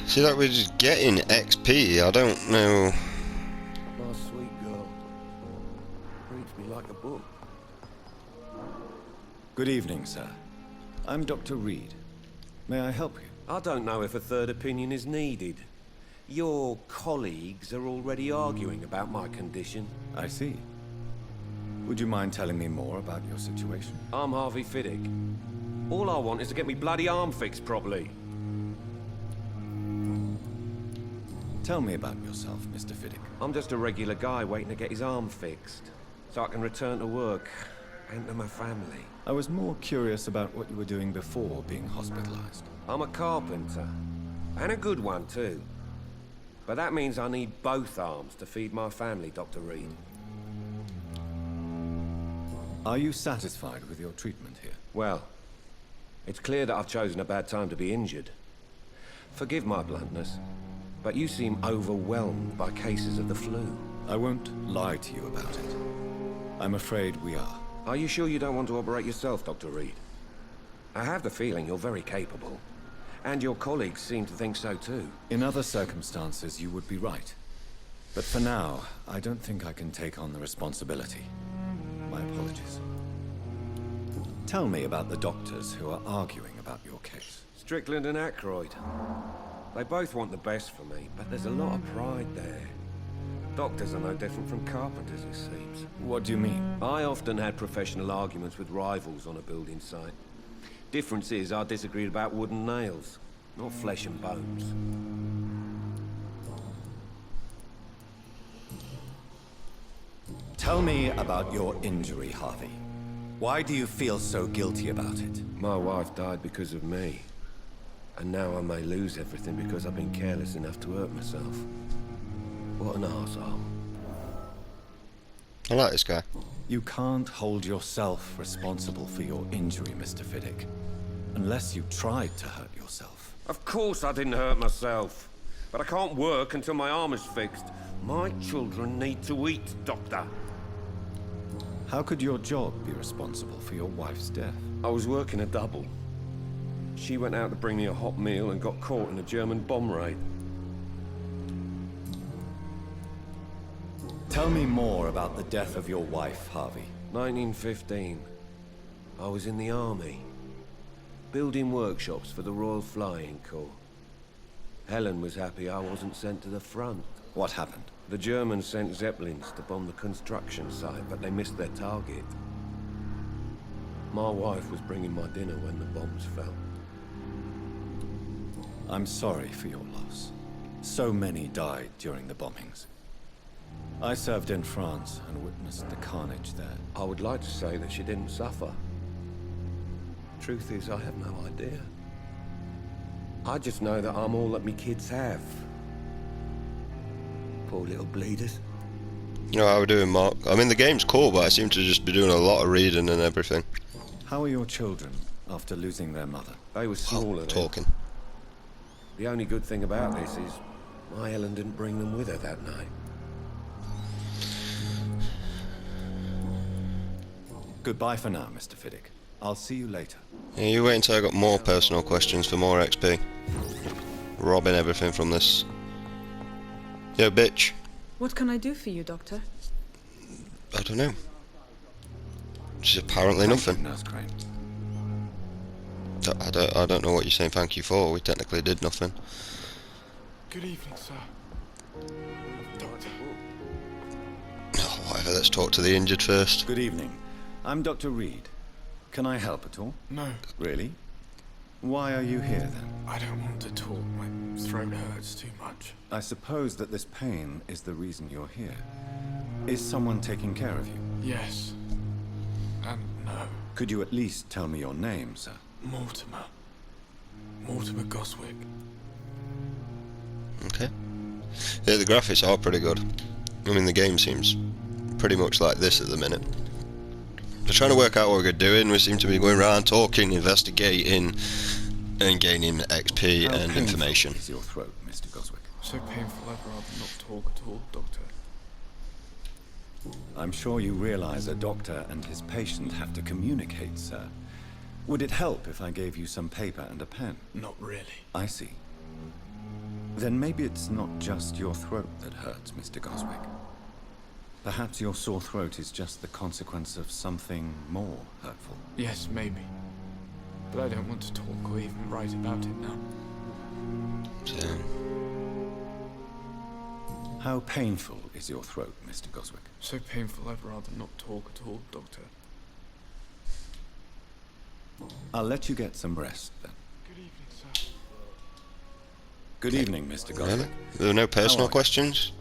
See, like we're just getting XP. I don't know. My sweet girl. Reads me like a book. Good evening, sir. I'm Dr. Reed. May I help you? I don't know if a third opinion is needed. Your colleagues are already arguing about my condition. I see. Would you mind telling me more about your situation? I'm Harvey Fiddick. All I want is to get me bloody arm fixed properly. Tell me about yourself, Mr. Fiddick. I'm just a regular guy waiting to get his arm fixed, so I can return to work and to my family. I was more curious about what you were doing before being hospitalized. I'm a carpenter, and a good one too. But that means I need both arms to feed my family, Dr. Reed. Are you satisfied with your treatment here? Well, it's clear that I've chosen a bad time to be injured. Forgive my bluntness, but you seem overwhelmed by cases of the flu. I won't lie to you about it. I'm afraid we are. Are you sure you don't want to operate yourself, Dr. Reed? I have the feeling you're very capable. And your colleagues seem to think so too. In other circumstances, you would be right. But for now, I don't think I can take on the responsibility. My apologies. Tell me about the doctors who are arguing about your case. Strickland and Aykroyd. They both want the best for me, but there's a lot of pride there. Doctors are no different from carpenters, it seems. What do you mean? I often had professional arguments with rivals on a building site. Difference is, I disagreed about wooden nails, not flesh and bones. Tell me about your injury, Harvey. Why do you feel so guilty about it? My wife died because of me. And now I may lose everything because I've been careless enough to hurt myself. What an arsehole. I like this guy. You can't hold yourself responsible for your injury, Mr. Fiddick. Unless you tried to hurt yourself. Of course I didn't hurt myself. But I can't work until my arm is fixed. My children need to eat, Doctor. How could your job be responsible for your wife's death? I was working a double. She went out to bring me a hot meal and got caught in a German bomb raid. Tell me more about the death of your wife, Harvey. 1915. I was in the army. Building workshops for the Royal Flying Corps. Helen was happy I wasn't sent to the front. What happened? The Germans sent Zeppelins to bomb the construction site, but they missed their target. My wife was bringing my dinner when the bombs fell. I'm sorry for your loss. So many died during the bombings. I served in France and witnessed the carnage there. I would like to say that she didn't suffer. Truth is, I have no idea. I just know that I'm all that me kids have. Poor little bleeders. You know how we're doing, Mark? I mean, the game's cool, but I seem to just be doing a lot of reading and everything. How are your children after losing their mother? They were smaller then. Talking. The only good thing about this is my Helen didn't bring them with her that night. Goodbye for now, Mr. Fiddick. I'll see you later. Yeah, you wait until I got more personal questions for more XP. Robbing everything from this. Yo, bitch. What can I do for you, Doctor? I don't know. She's apparently nothing. Nurse Crane. I don't know what you're saying thank you for. We technically did nothing. Good evening, sir. Doctor. Oh, whatever, let's talk to the injured first. Good evening. I'm Dr. Reed. Can I help at all? No, Really? Why are you here then? I don't want to talk. My throat hurts too much. I suppose that this pain is the reason you're here. Is someone taking care of you? Yes. And no. Could you at least tell me your name, sir? Mortimer. Mortimer Goswick. Okay. Yeah, the graphics are pretty good. I mean, the game seems pretty much like this at the minute. We're trying to work out what we're doing. We seem to be going around talking, investigating, and gaining XP How and painful information. is your throat, Mr. Goswick? So painful I'd rather not talk at all, Doctor. I'm sure you realize a doctor and his patient have to communicate, sir. Would it help if I gave you some paper and a pen? Not really. I see. Then maybe it's not just your throat that hurts, Mr. Goswick. Perhaps your sore throat is just the consequence of something more hurtful. Yes, maybe. But I don't want to talk or even write about it now. So, How painful is your throat, Mr. Goswick? So painful I'd rather not talk at all, Doctor. I'll let you get some rest, then. Good evening, sir. Good evening, Mr. Goswick. really? There were no personal you? questions?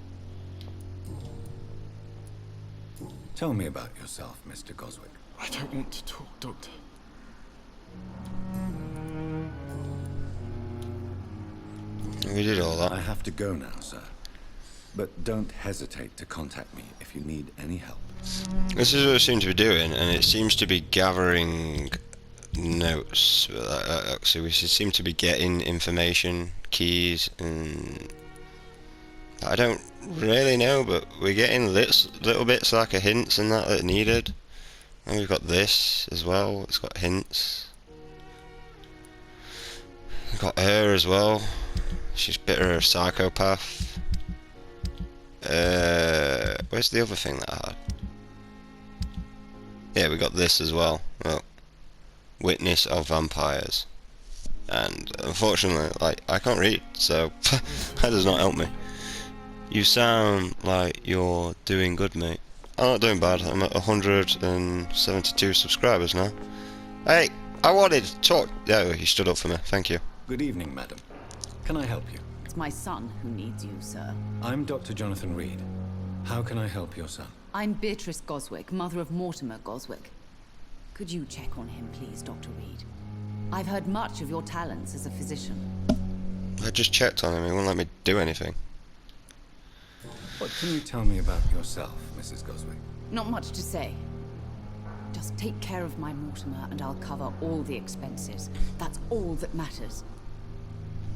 Tell me about yourself, Mr. Goswick. I don't want to talk, Doctor. We did all I that. have to go now, sir. But don't hesitate to contact me if you need any help. This is what it seems to be doing, and it seems to be gathering notes. So we seem to be getting information, keys, and I don't really know, but we're getting little bits like a hints and that needed. And we've got this as well. It's got hints. We've got her as well. She's a bit of a psychopath. Where's the other thing that I had? Yeah, we got this as well. Well, witness of vampires. And unfortunately, like, I can't read, so that does not help me. You sound like you're doing good, mate. I'm not doing bad. I'm at 172 subscribers now. Hey, I wanted to talk. Yeah, you stood up for me. Thank you. Good evening, madam. Can I help you? It's my son who needs you, sir. I'm Dr. Jonathan Reed. How can I help your son? I'm Beatrice Goswick, mother of Mortimer Goswick. Could you check on him, please, Dr. Reed? I've heard much of your talents as a physician. I just checked on him. He wouldn't let me do anything. What can you tell me about yourself, Mrs. Goswick? Not much to say. Just take care of my Mortimer and I'll cover all the expenses. That's all that matters.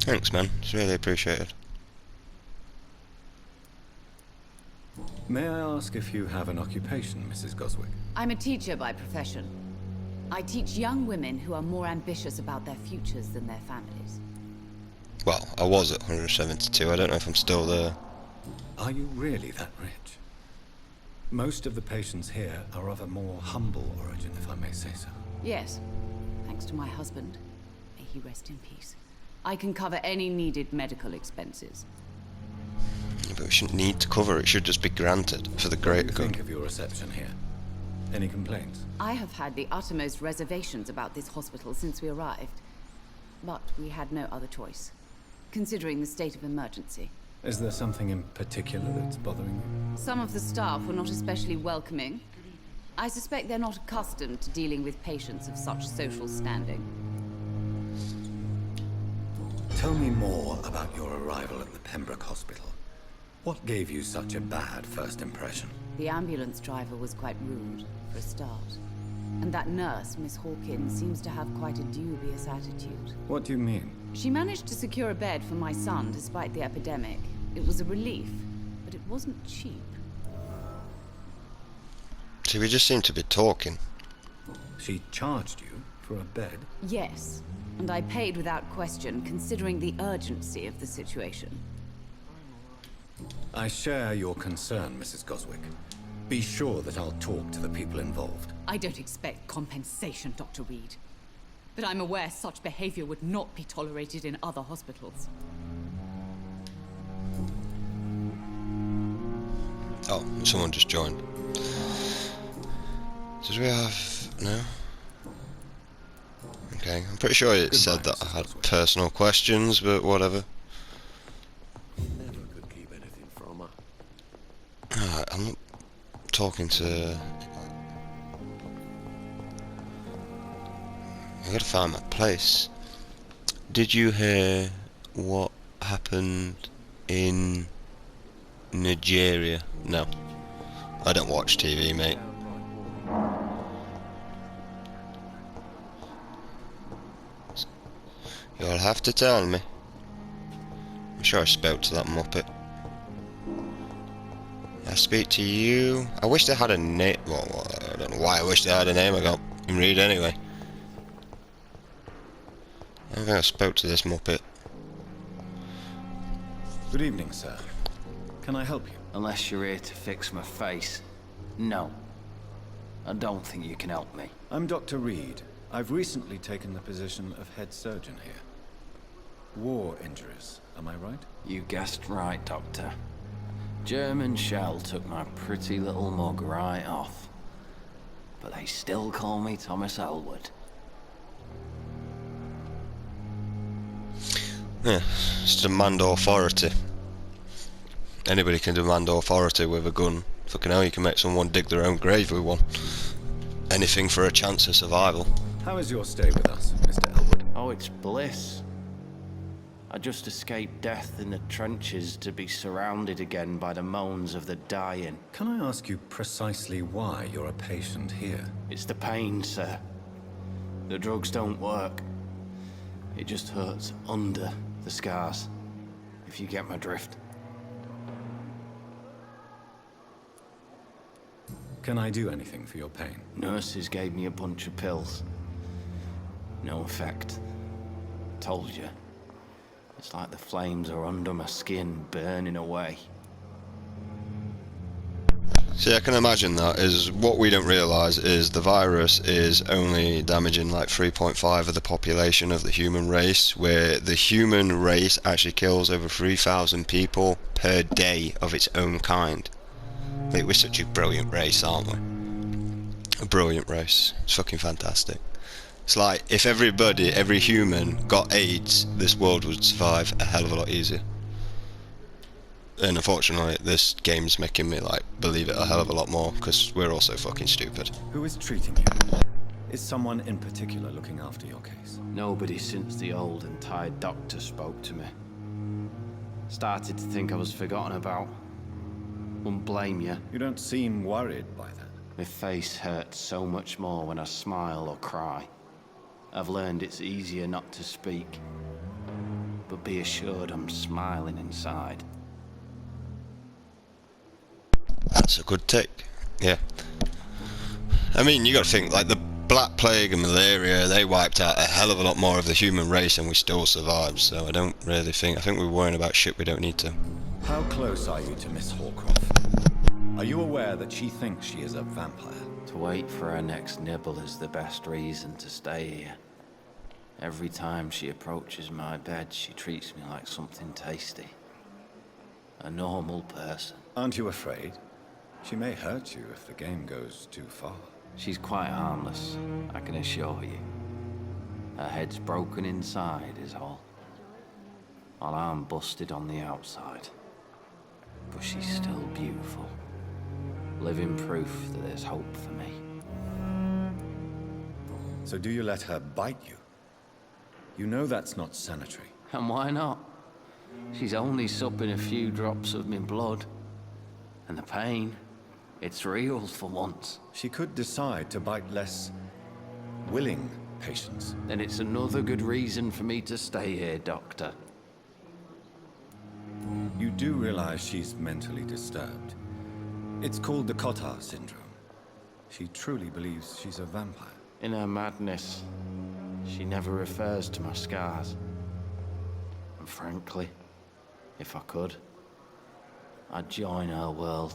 Thanks, man. It's really appreciated. May I ask if you have an occupation, Mrs. Goswick? I'm a teacher by profession. I teach young women who are more ambitious about their futures than their families. Well, I was at 172. I don't know if I'm still there. Are you really that rich? Most of the patients here are of a more humble origin, if I may say so. Yes, thanks to my husband. May he rest in peace. I can cover any needed medical expenses. Yeah, but we shouldn't need to cover it. It should just be granted for the What do greater you good. think of your reception here? Any complaints? I have had the uttermost reservations about this hospital since we arrived. But we had no other choice, considering the state of emergency. Is there something in particular that's bothering you? Some of the staff were not especially welcoming. I suspect they're not accustomed to dealing with patients of such social standing. Tell me more about your arrival at the Pembroke Hospital. What gave you such a bad first impression? The ambulance driver was quite rude, for a start. And that nurse, Miss Hawkins, seems to have quite a dubious attitude. What do you mean? She managed to secure a bed for my son despite the epidemic. It was a relief, but it wasn't cheap. See, we just seem to be talking. She charged you for a bed? Yes, and I paid without question, considering the urgency of the situation. I share your concern, Mrs. Goswick. Be sure that I'll talk to the people involved. I don't expect compensation, Dr. Reed. But I'm aware such behavior would not be tolerated in other hospitals. Oh, someone just joined. Did we have... no? Okay, I'm pretty sure it said that I had personal questions, but whatever. Never could keep anything from her. Alright, I'm not talking to... I gotta find my place. Did you hear what happened in Nigeria? No. I don't watch TV, mate. You'll have to tell me. I'm sure I spoke to that muppet. I speak to you. I wish they had a name. Well, I don't know why I wish they had a name. I can't even read anyway. I think I spoke to this muppet. Good evening, sir. Can I help you? Unless you're here to fix my face. No. I don't think you can help me. I'm Dr. Reed. I've recently taken the position of head surgeon here. War injuries, am I right? You guessed right, Doctor. German shell took my pretty little mug right off. But they still call me Thomas Elwood. Yeah, it's demand authority. Anybody can demand authority with a gun. Fucking hell, you can make someone dig their own grave with one. Anything for a chance of survival. How is your stay with us, Mr. Elwood? Oh, it's bliss. I just escaped death in the trenches to be surrounded again by the moans of the dying. Can I ask you precisely why you're a patient here? It's the pain, sir. The drugs don't work. It just hurts under the scars, if you get my drift. Can I do anything for your pain? Nurses gave me a bunch of pills. No effect. Told you. It's like the flames are under my skin, burning away. See, I can imagine that. Is what we don't realise is the virus is only damaging like 3.5 of the population of the human race, where the human race actually kills over 3,000 people per day of its own kind. Like, we're such a brilliant race, aren't we? A brilliant race. It's fucking fantastic. It's like, if everybody, every human got AIDS, this world would survive a hell of a lot easier. And unfortunately, this game's making me, like, believe it a hell of a lot more, because we're all so fucking stupid. Who is treating you? Is someone in particular looking after your case? Nobody since the old and tired doctor spoke to me. Started to think I was forgotten about. Wouldn't blame you. You don't seem worried by that. My face hurts so much more when I smile or cry. I've learned it's easier not to speak. But be assured I'm smiling inside. That's a good take. Yeah. I mean, you gotta think, like, the Black Plague and malaria, they wiped out a hell of a lot more of the human race and we still survived, so I don't really think... I think we're worrying about shit we don't need to. How close are you to Miss Horcroft? Are you aware that she thinks she is a vampire? To wait for her next nibble is the best reason to stay here. Every time she approaches my bed, she treats me like something tasty. A normal person. Aren't you afraid? She may hurt you if the game goes too far. She's quite harmless, I can assure you. Her head's broken inside is all. While I'm busted on the outside. But she's still beautiful. Living proof that there's hope for me. So do you let her bite you? You know that's not sanitary. And why not? She's only supping a few drops of my blood. And the pain, it's real for once. She could decide to bite less willing patients. Then it's another good reason for me to stay here, Doctor. You do realize she's mentally disturbed. It's called the Cotard syndrome. She truly believes she's a vampire. In her madness, she never refers to my scars. And frankly, if I could, I'd join her world.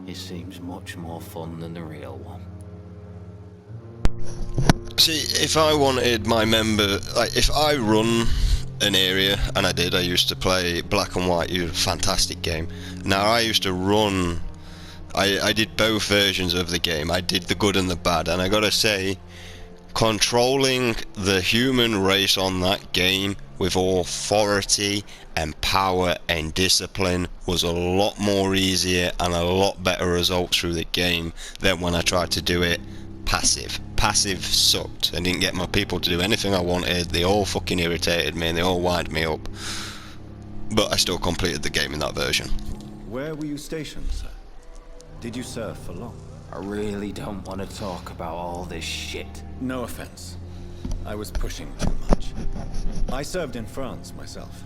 It seems much more fun than the real one. See, if I wanted my member... Like, if I run an area, and I did, I used to play Black and White, it was a fantastic game. Now, I used to run... I did both versions of the game. I did the good and the bad, and I gotta say, controlling the human race on that game with authority and power and discipline was a lot more easier and a lot better results through the game than when I tried to do it passive. Passive sucked. I didn't get my people to do anything I wanted. They all fucking irritated me and they all wind me up. But I still completed the game in that version. Where were you stationed, sir? Did you serve for long? I really don't want to talk about all this shit. No offense. I was pushing too much. I served in France myself.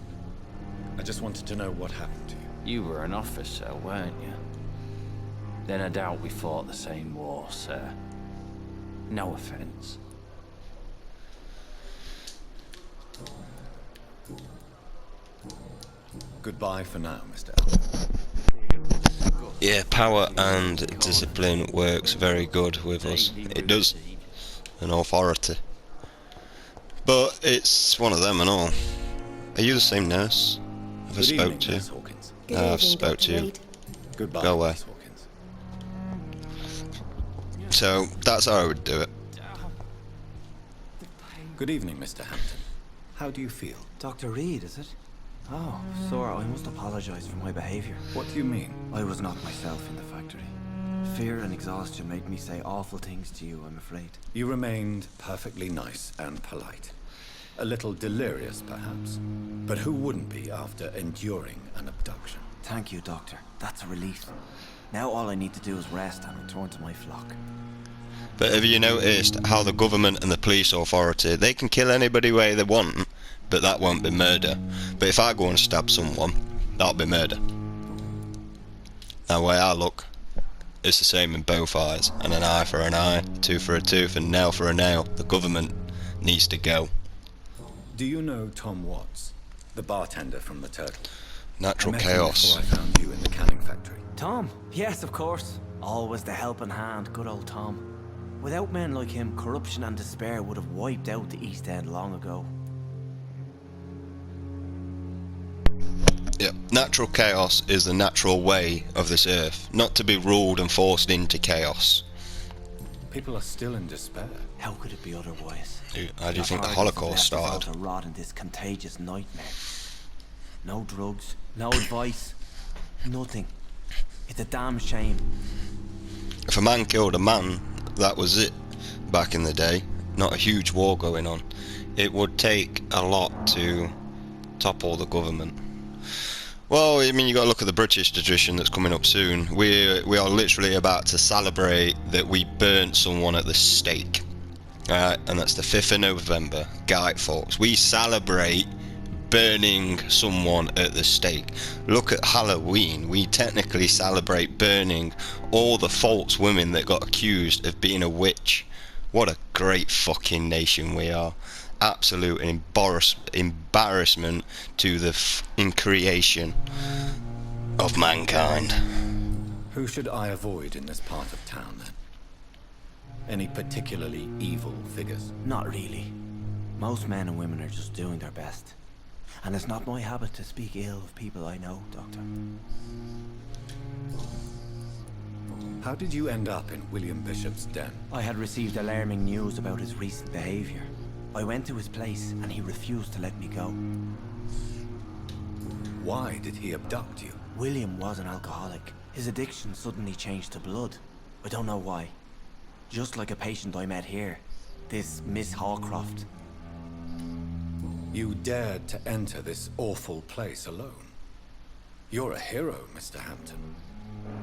I just wanted to know what happened to you. You were an officer, weren't you? Then I doubt we fought the same war, sir. No offense. Goodbye for now, Mr. Elton. Yeah, power and discipline works very good with us. It does. An authority. But it's one of them and all. Are you the same nurse I've Good spoke evening, to? Miss Hawkins. I've spoke to you. Goodbye, Go away. Miss Hawkins. So that's how I would do it. Good evening, Mr. Hampton. How do you feel? Dr. Reed, is it? Oh, sir, I must apologize for my behavior. What do you mean? I was not myself in the factory. Fear and exhaustion made me say awful things to you, I'm afraid. You remained perfectly nice and polite. A little delirious, perhaps. But who wouldn't be after enduring an abduction? Thank you, Doctor. That's a relief. Now all I need to do is rest and return to my flock. But have you noticed how the government and the police authority, they can kill anybody way they want, but that won't be murder. But if I go and stab someone, that'll be murder. That way I look, it's the same in both eyes. And an eye for an eye, tooth for a tooth, and nail for a nail. The government needs to go. Do you know Tom Watts, the bartender from the Turtle? Natural I met him chaos. before I found you in the canning factory. Tom? Yes, of course. Always the helping hand, good old Tom. Without men like him, corruption and despair would have wiped out the East End long ago. Yeah, natural chaos is the natural way of this earth, not to be ruled and forced into chaos. People are still in despair. How could it be otherwise? How do you think the Authorities Holocaust have left us all started? to rot in this contagious nightmare. No drugs, no advice, nothing. It's a damn shame. If a man killed a man, that was it back in the day. Not a huge war going on. It would take a lot to topple the government. Well, I mean, you got to look at the British tradition that's coming up soon. We are literally about to celebrate that we burnt someone at the stake. Alright, and that's the 5th of November, Guy Fawkes. We celebrate burning someone at the stake. Look at Halloween. We technically celebrate burning all the false women that got accused of being a witch. What a great fucking nation we are. Absolute embarrassment to the creation of mankind. Who should I avoid in this part of town, then? Any particularly evil figures? Not really. Most men and women are just doing their best. And it's not my habit to speak ill of people I know, Doctor. How did you end up in William Bishop's den? I had received alarming news about his recent behavior. I went to his place and he refused to let me go. Why did he abduct you? William was an alcoholic. His addiction suddenly changed to blood. I don't know why. Just like a patient I met here. This Miss Hawcroft. You dared to enter this awful place alone. You're a hero, Mr. Hampton.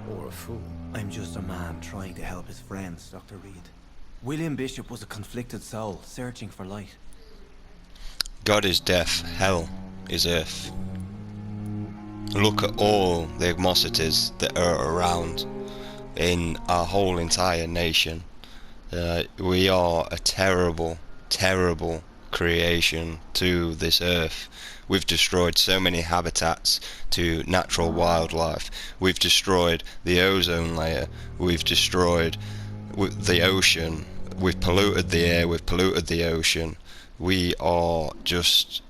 Or a fool. I'm just a man trying to help his friends, Dr. Reed. William Bishop was a conflicted soul, searching for light. God is death, hell is earth. Look at all the animosities that are around in our whole entire nation. We are a terrible, terrible creation to this earth. We've destroyed so many habitats to natural wildlife. We've destroyed the ozone layer. We've destroyed the ocean. We've polluted the air. We've polluted the ocean. We are just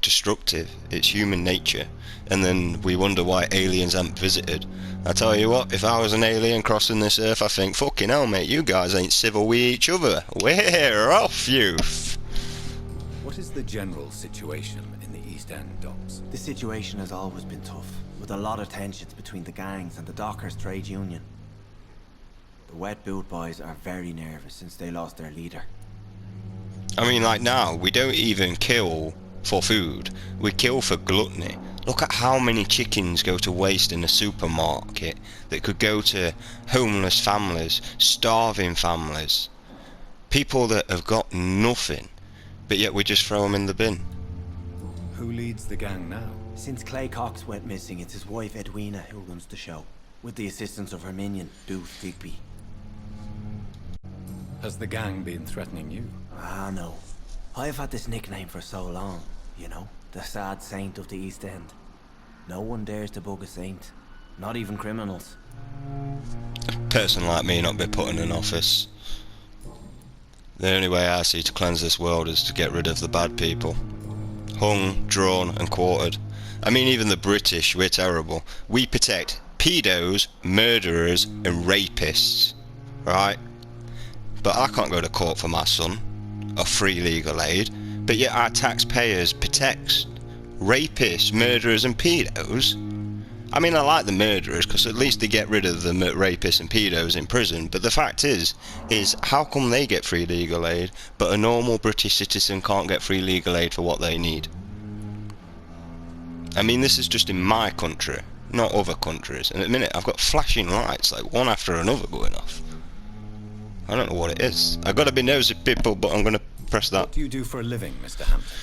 destructive. It's human nature. And then we wonder why aliens haven't visited. I tell you what, if I was an alien crossing this earth, I think, fucking hell, mate, you guys ain't civil with each other. We're off, you. What is the general situation in the East End docks? The situation has always been tough, with a lot of tensions between the gangs and the Dockers Trade Union. The Wet Boot Boys are very nervous since they lost their leader. I mean, like now, we don't even kill for food. We kill for gluttony. Look at how many chickens go to waste in a supermarket that could go to homeless families, starving families. People that have got nothing, but yet we just throw them in the bin. Who leads the gang now? Since Clay Cox went missing, it's his wife Edwina who runs the show, with the assistance of her minion, Doof Digby. Has the gang been threatening you? Ah, no. I've had this nickname for so long, you know, the sad saint of the East End. No one dares to bug a saint. Not even criminals. A person like me not be put in an office. The only way I see to cleanse this world is to get rid of the bad people. Hung, drawn and quartered. I mean, even the British, we're terrible. We protect pedos, murderers and rapists, right? But I can't go to court for my son, or free legal aid, but yet our taxpayers protect rapists, murderers and pedos. I mean, I like the murderers because at least they get rid of the rapists and pedos in prison, but the fact is how come they get free legal aid but a normal British citizen can't get free legal aid for what they need? I mean, this is just in my country, not other countries, and at the minute I've got flashing lights like one after another going off. I don't know what it is. I've got to be nosy people, but I'm going to press that. What do you do for a living, Mr. Hampton?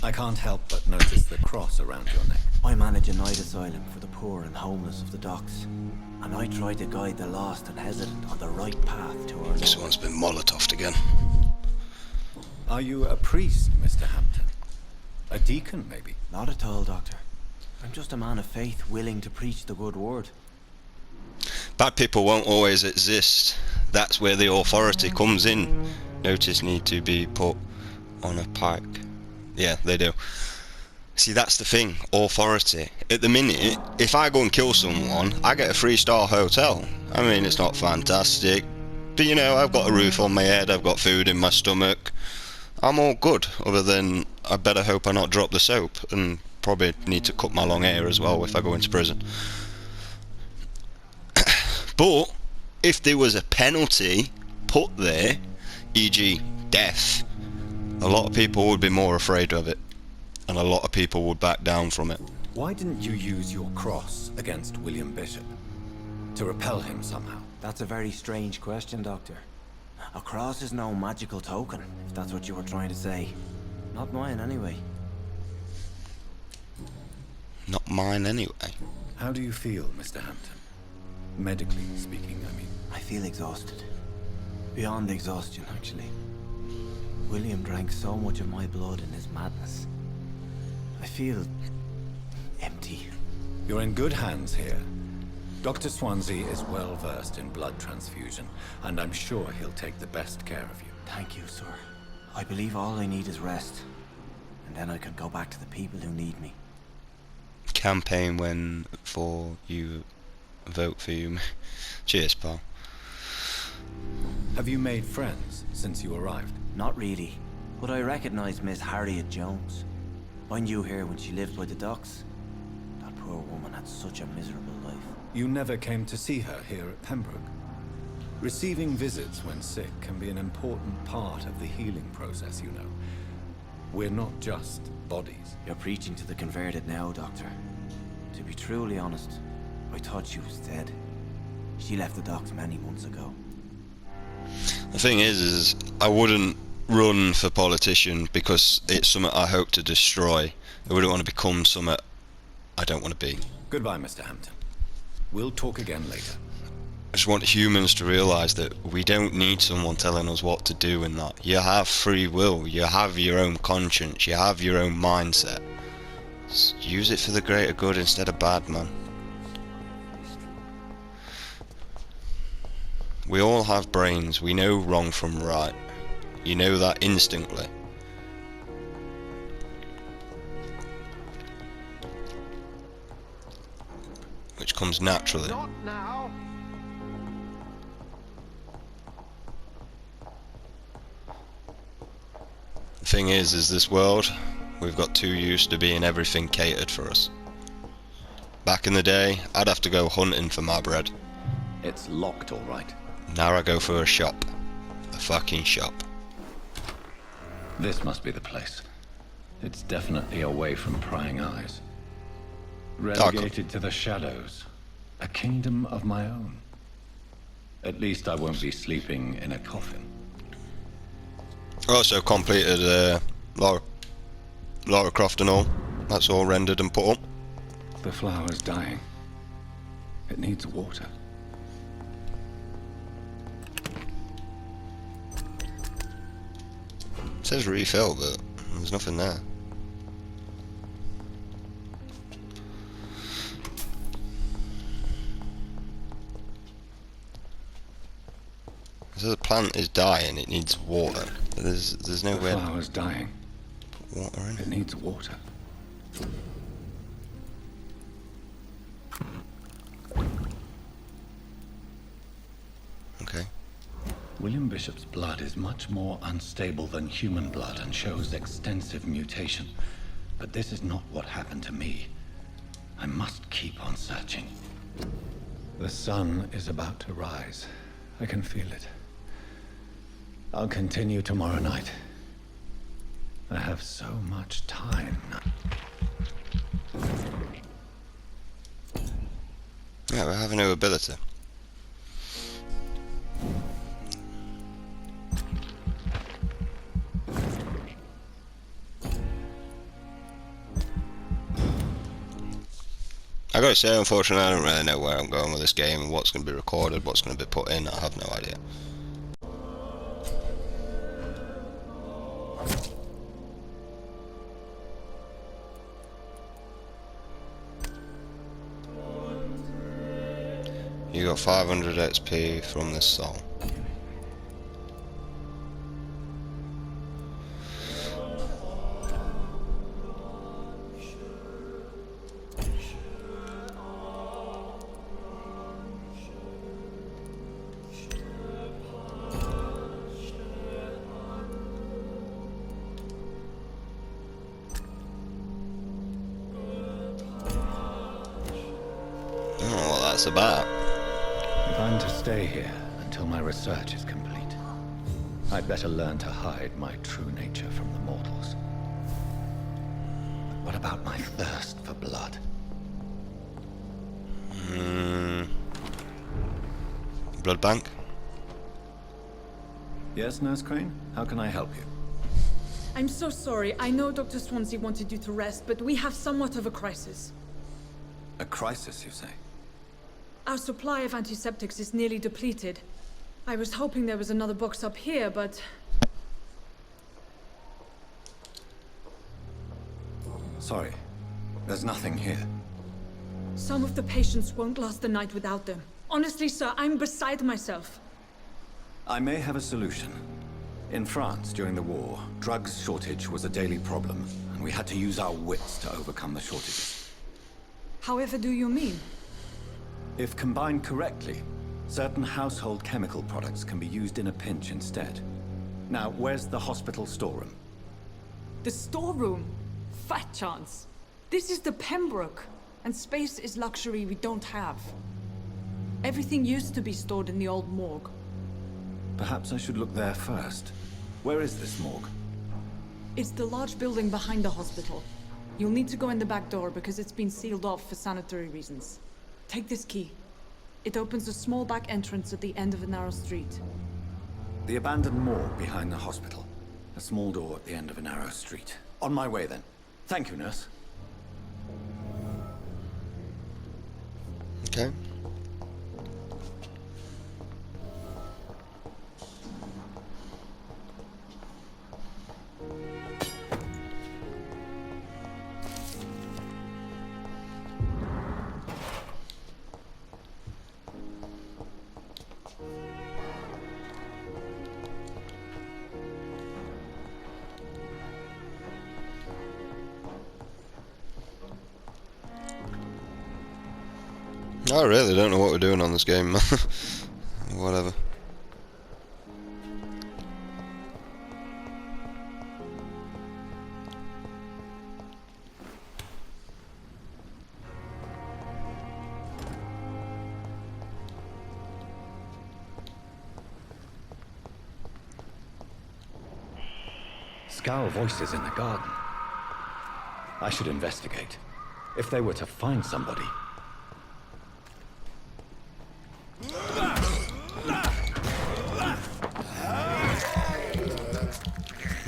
I can't help but notice the cross around your neck. I manage a night asylum for the poor and homeless of the docks. And I try to guide the lost and hesitant on the right path to our This Lord. one's been Molotoved again. Are you a priest, Mr. Hampton? A deacon, maybe? Not at all, Doctor. I'm just a man of faith willing to preach the good word. Bad people won't always exist. That's where the authority comes in. Notice need to be put on a pike. Yeah, they do. See, that's the thing, authority. At the minute, if I go and kill someone, I get a 3-star hotel. I mean, it's not fantastic, but you know, I've got a roof on my head, I've got food in my stomach. I'm all good, other than I better hope I not drop the soap, and probably need to cut my long hair as well if I go into prison. But if there was a penalty put there, e.g. death, a lot of people would be more afraid of it, and a lot of people would back down from it. Why didn't you use your cross against William Bishop? To repel him somehow? That's a very strange question, Doctor. A cross is no magical token, if that's what you were trying to say. Not mine, anyway. Not mine anyway. How do you feel, Mr. Hampton? Medically speaking, I mean. I feel exhausted. Beyond exhaustion, actually. William drank so much of my blood in his madness. I feel empty. You're in good hands here. Dr. Swansea is well versed in blood transfusion, and I'm sure he'll take the best care of you. Thank you, sir. I believe all I need is rest. And then I can go back to the people who need me. Campaign when for you, vote for you. Cheers, pal. Have you made friends since you arrived? Not really, but I recognize Miss Harriet Jones. I knew her when she lived by the docks. That poor woman had such a miserable life. You never came to see her here at Pembroke. Receiving visits when sick can be an important part of the healing process, you know. We're not just bodies. You're preaching to the converted now, Doctor. To be truly honest, I thought she was dead. She left the docks many months ago. The thing is I wouldn't run for politician because it's something I hope to destroy. I wouldn't want to become something I don't want to be. Goodbye, Mr. Hampton. We'll talk again later. I just want humans to realise that we don't need someone telling us what to do and that. You have free will, you have your own conscience, you have your own mindset. Just use it for the greater good instead of bad, man. We all have brains, we know wrong from right. You know that instantly. Which comes naturally. Not now. The thing is this world, we've got too used to being everything catered for us. Back in the day, I'd have to go hunting for my bread. It's locked, all right. Now I go for a shop. A fucking shop. This must be the place. It's definitely away from prying eyes. Relegated to the shadows. A kingdom of my own. At least I won't be sleeping in a coffin. Also completed Lara Croft and all. That's all rendered and put up. The flower's dying. It needs water. It says refill, but there's nothing there. So the plant is dying, it needs water. There's no The way to flower's dying. put water in It it. needs water. Okay. William Bishop's blood is much more unstable than human blood and shows extensive mutation. But this is not what happened to me. I must keep on searching. The sun is about to rise. I can feel it. I'll continue tomorrow night. I have so much time now. Yeah, we have a new ability. I gotta say, unfortunately, I don't really know where I'm going with this game and what's going to be recorded, what's going to be put in. I have no idea. You got 500 XP from this song. I don't know what that's about. If I'm to stay here until my research is complete, I'd better learn to hide my true nature from the mortals. But what about my thirst for blood? Blood bank? Yes, Nurse Crane? How can I help you? I'm so sorry. I know Dr. Swansea wanted you to rest, but we have somewhat of a crisis. A crisis, you say? Our supply of antiseptics is nearly depleted. I was hoping there was another box up here, but... Sorry. There's nothing here. some of the patients won't last the night without them. Honestly, sir, I'm beside myself. I may have a solution. In France, during the war, drugs shortage was a daily problem, and we had to use our wits to overcome the shortages. However do you mean? If combined correctly, certain household chemical products can be used in a pinch instead. Now, where's the hospital storeroom? The storeroom? Fat chance. This is the Pembroke, and space is luxury we don't have. Everything used to be stored in the old morgue. Perhaps I should look there first. Where is this morgue? It's the large building behind the hospital. You'll need to go in the back door because it's been sealed off for sanitary reasons. Take this key. It opens a small back entrance at the end of a narrow street. The abandoned morgue behind the hospital. A small door at the end of a narrow street. On my way then. Thank you, nurse. Okay. I really don't know what we're doing on this game. Whatever. Scowl voices in the garden. I should investigate. If they were to find somebody.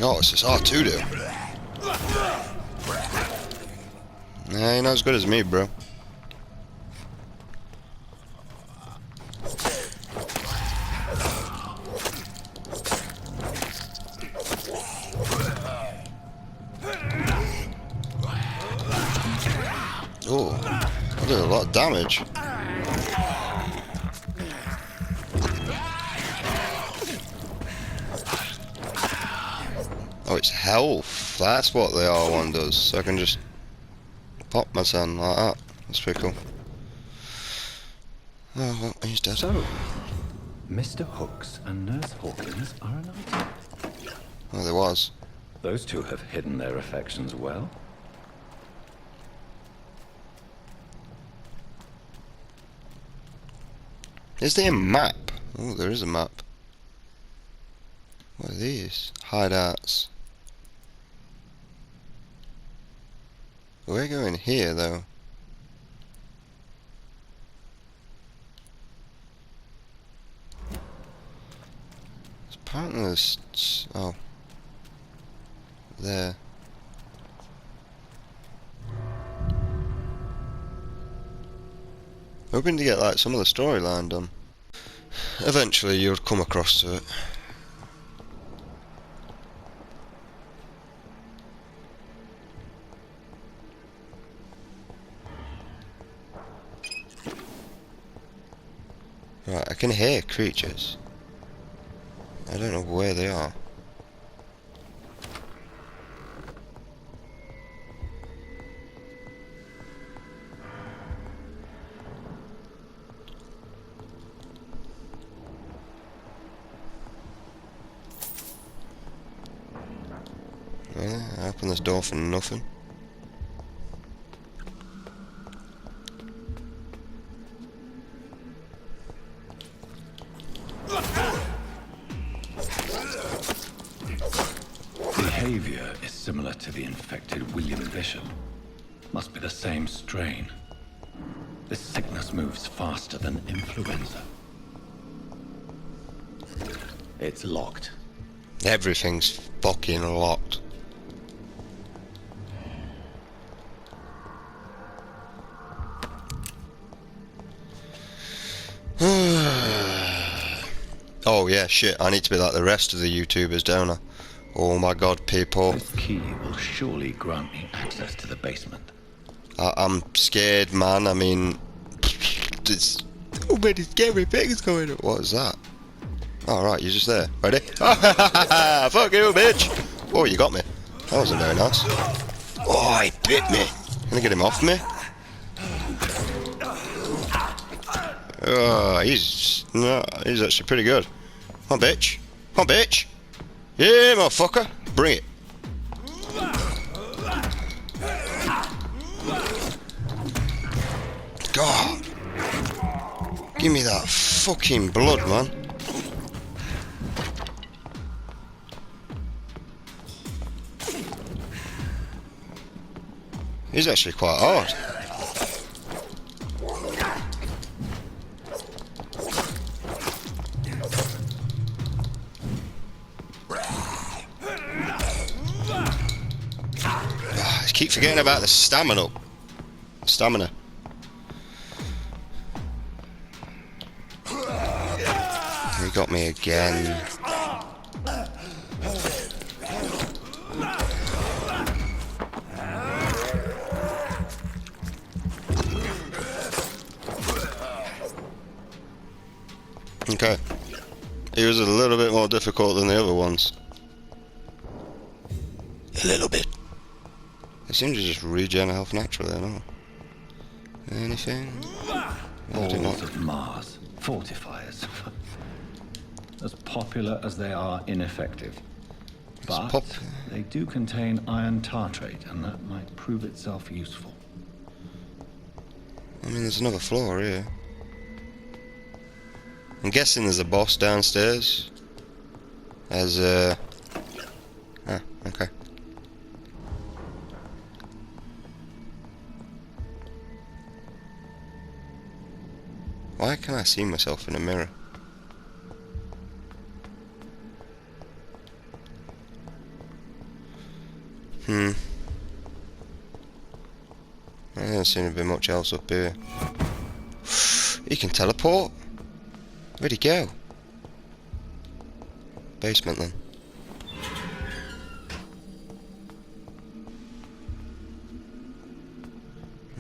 Oh, it's this R2 dude. Nah, you're not as good as me, bro. Oh, I did a lot of damage. Oh, it's health. That's what the R1 does. So I can just pop my son like that. That's pretty cool. Oh, well, he's dead. So, Mr. Hooks and Nurse Hawkins are an item. Oh, there was. Those two have hidden their affections well. Is there a map? Oh, there is a map. What are these? Hideouts. We're going here, though. Apparently there's... oh. There. Hoping to get like some of the storyline done. Eventually you'll come across to it. Right, I can hear creatures. I don't know where they are. I opened this door for nothing. Behavior is similar to the infected William Bishop. Must be the same strain. This sickness moves faster than influenza. It's locked. Everything's fucking locked. Oh yeah, shit, I need to be like the rest of the YouTubers, don't I? Oh my god, people. This key will surely grant me access to the basement. I'm scared, man. I mean... there's so many scary things going on. What is that? Oh, right, you're just there. Ready? Fuck you, bitch! Oh, you got me. That wasn't very nice. Oh, he bit me. Can I get him off me? Oh, he's actually pretty good. Come on, bitch. Come on, bitch. Yeah, motherfucker. Bring it. God. Give me that fucking blood, man. He's actually quite hard. I keep forgetting about the stamina. Stamina. He got me again. Okay. He was a little bit more difficult than the other ones. A little bit. They seem to just regen health naturally, I don't know. Anything? Balls of Mars. Fortifiers. As popular as they are ineffective. But they do contain iron tartrate, and that might prove itself useful. I mean, there's another floor here. I'm guessing there's a boss downstairs. There's a... ah, okay. Why can't I see myself in a mirror? There doesn't seem to be much else up here. He can teleport? Where'd he go? Basement then.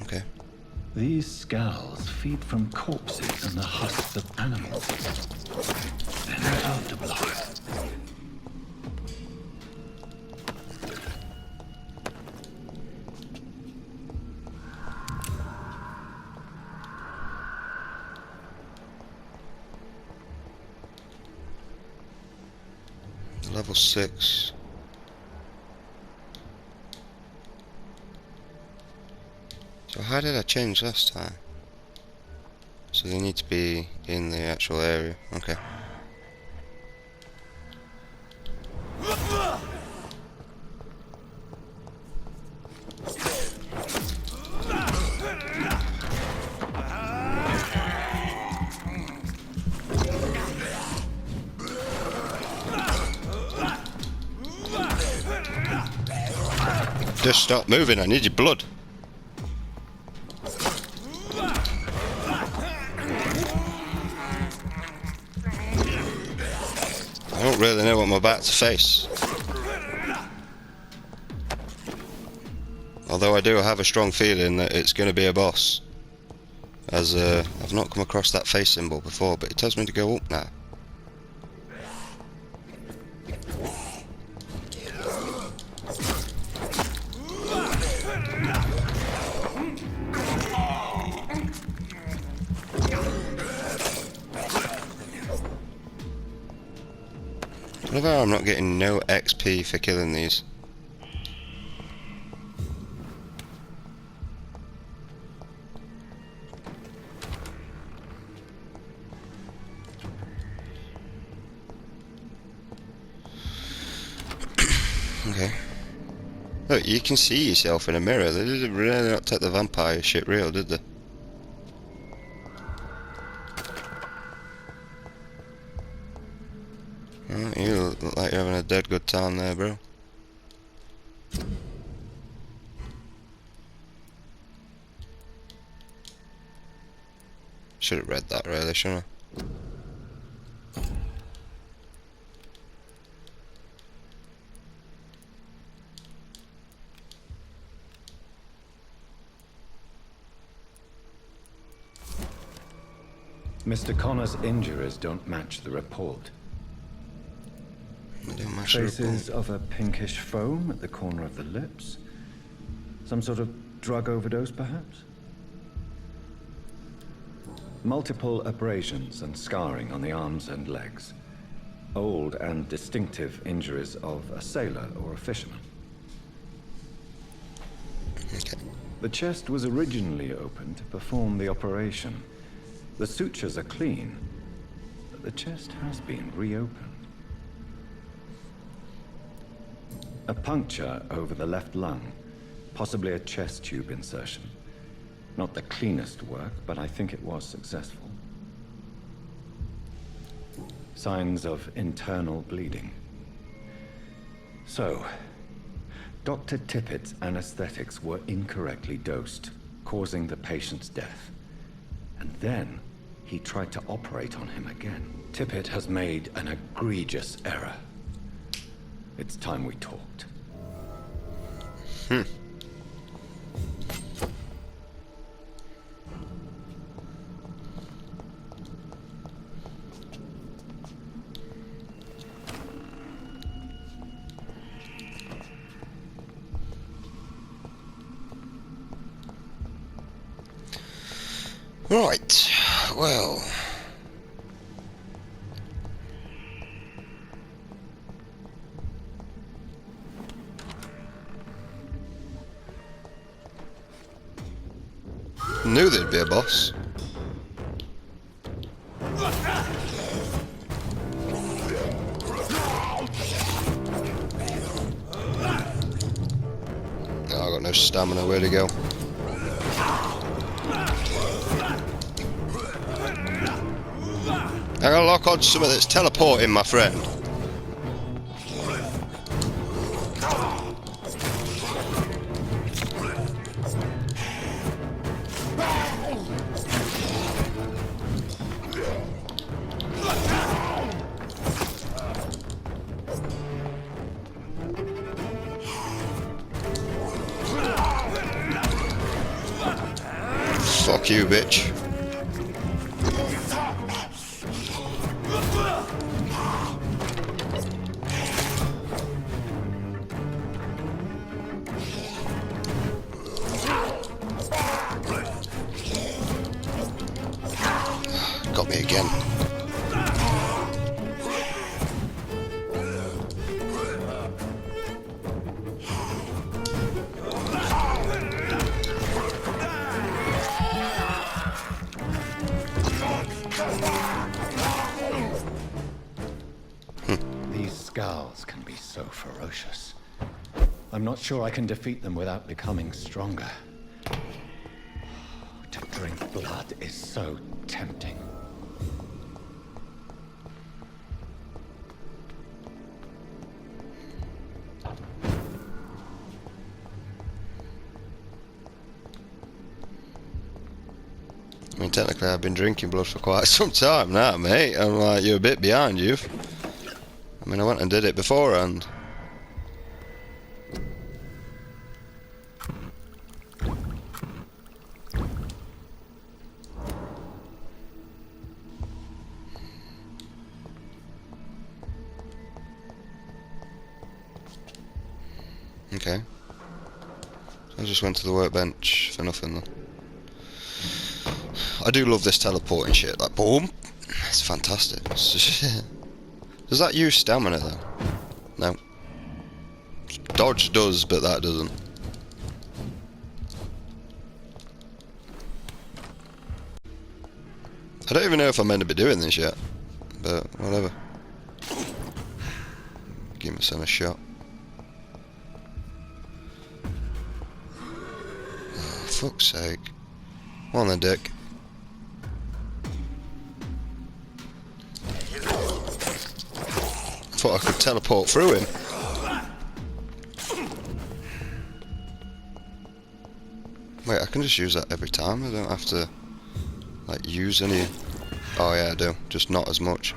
Okay. These skulls feed from corpses and the husks of animals. They're after blood. Level 6. So how did I change last time? So they need to be in the actual area. Okay. Just stop moving, I need your blood. I don't really know what I'm about to face. Although I do have a strong feeling that it's going to be a boss. As I've not come across that face symbol before, but it tells me to go up now. I love how I'm not getting no XP for killing these. Okay. Look, you can see yourself in a mirror. They did really not take the vampire shit real, did they? Oh, you look like you're having a dead good time there, bro. Should have read that really, shouldn't I? Mr. Connor's injuries don't match the report. Traces of a pinkish foam at the corner of the lips. Some sort of drug overdose, perhaps? Multiple abrasions and scarring on the arms and legs. Old and distinctive injuries of a sailor or a fisherman. Okay. The chest was originally opened to perform the operation. The sutures are clean, but the chest has been reopened. A puncture over the left lung, possibly a chest tube insertion. Not the cleanest work, but I think it was successful. Signs of internal bleeding. So, Dr. Tippett's anesthetics were incorrectly dosed, causing the patient's death. And then, he tried to operate on him again. Tippett has made an egregious error. It's time we talked. Right, well. Knew there'd be a boss. Oh, I got no stamina, where'd he go? I gotta lock on to something that's teleporting, my friend. Fuck you, bitch. Got me again. Skals can be so ferocious. I'm not sure I can defeat them without becoming stronger. To drink blood is so tempting. I mean, technically I've been drinking blood for quite some time now, mate. I'm like, you're a bit behind, you. I mean, I went and did it beforehand. Okay. So I just went to the workbench for nothing then. I do love this teleporting shit, like boom! It's fantastic. It's just, does that use stamina though? No. Dodge does, but that doesn't. I don't even know if I'm meant to be doing this yet, but whatever. Give myself a shot. Oh, fuck's sake. On the dick. I thought I could teleport through him. Wait, I can just use that every time. I don't have to, like, use any... Oh yeah, I do. Just not as much.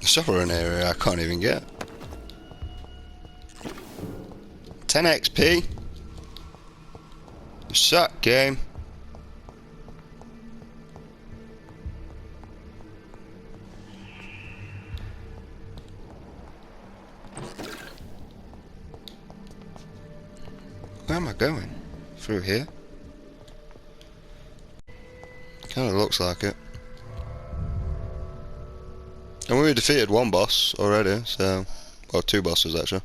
Suffering area I can't even get. 10 XP. You suck, game. Where am I going? Through here? Kinda looks like it. And we defeated one boss already, so... Or two bosses actually.